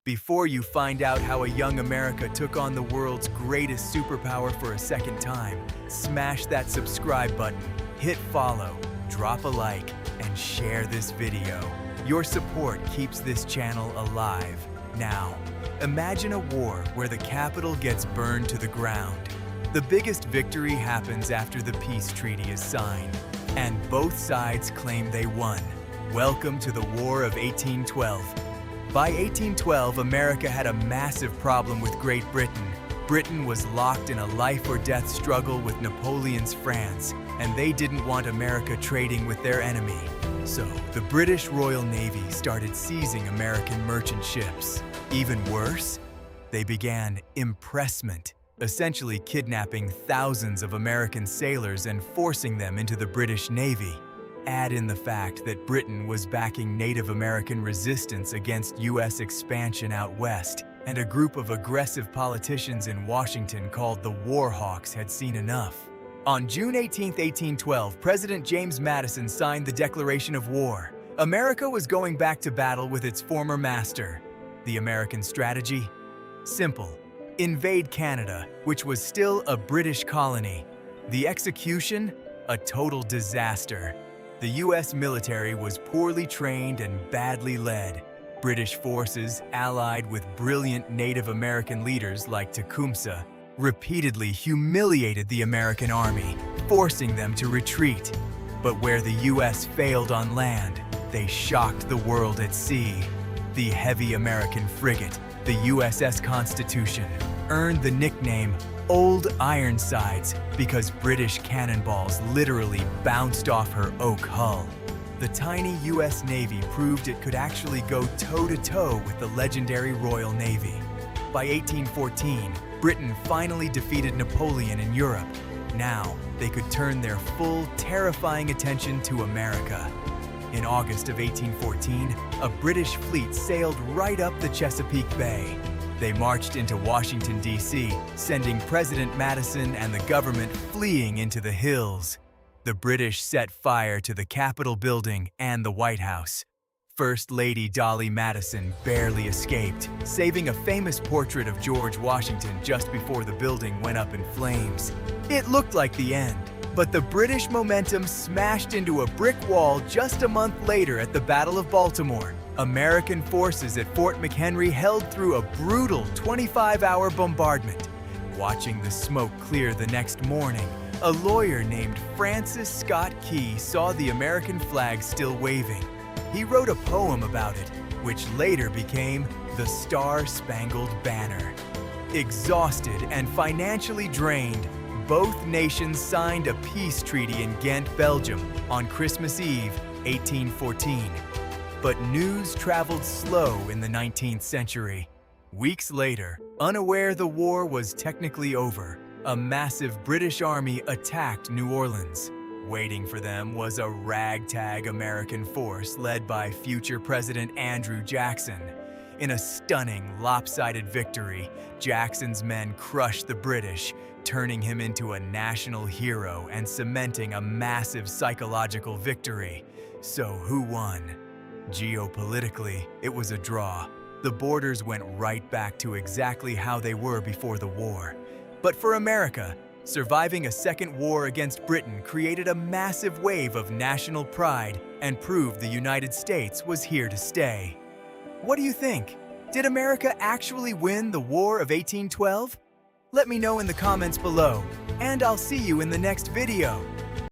Before you find out how a young America took on the world's greatest superpower for a second time, smash that subscribe button, hit follow, drop a like, and share this video. Your support keeps this channel alive. Now, imagine a war where the capital gets burned to the ground. The biggest victory happens after the peace treaty is signed, and both sides claim they won. Welcome to the War of 1812. By 1812, America had a massive problem with Great Britain. Britain was locked in a life-or-death struggle with Napoleon's France, and they didn't want America trading with their enemy. So, the British Royal Navy started seizing American merchant ships. Even worse, they began impressment, essentially kidnapping thousands of American sailors and forcing them into the British Navy. Add in the fact that Britain was backing Native American resistance against U.S. expansion out west, and a group of aggressive politicians in Washington called the War Hawks had seen enough. On June 18, 1812, President James Madison signed the Declaration of War. America was going back to battle with its former master. The American strategy? Simple. Invade Canada, which was still a British colony. The execution? A total disaster. The U.S. military was poorly trained and badly led. British forces, allied with brilliant Native American leaders like Tecumseh, repeatedly humiliated the American army, forcing them to retreat. But where the U.S. failed on land, they shocked the world at sea. The heavy American frigate, the USS Constitution, earned the nickname Old Ironsides because British cannonballs literally bounced off her oak hull. The tiny U.S. Navy proved it could actually go toe-to-toe with the legendary Royal Navy. By 1814, Britain finally defeated Napoleon in Europe. Now, they could turn their full, terrifying attention to America. In August of 1814, a British fleet sailed right up the Chesapeake Bay. They marched into Washington, D.C., sending President Madison and the government fleeing into the hills. The British set fire to the Capitol building and the White House. First Lady Dolly Madison barely escaped, saving a famous portrait of George Washington just before the building went up in flames. It looked like the end, but the British momentum smashed into a brick wall just a month later at the Battle of Baltimore. American forces at Fort McHenry held through a brutal 25-hour bombardment. Watching the smoke clear the next morning, a lawyer named Francis Scott Key saw the American flag still waving. He wrote a poem about it, which later became the Star-Spangled Banner. Exhausted and financially drained, both nations signed a peace treaty in Ghent, Belgium, on Christmas Eve, 1814. But news traveled slow in the 19th century. Weeks later, unaware the war was technically over, a massive British army attacked New Orleans. Waiting for them was a ragtag American force led by future President Andrew Jackson. In a stunning, lopsided victory, Jackson's men crushed the British, turning him into a national hero and cementing a massive psychological victory. So who won? Geopolitically, it was a draw. The borders went right back to exactly how they were before the war. But for America, surviving a second war against Britain created a massive wave of national pride and proved the United States was here to stay. What do you think? Did America actually win the War of 1812? Let me know in the comments below, and I'll see you in the next video.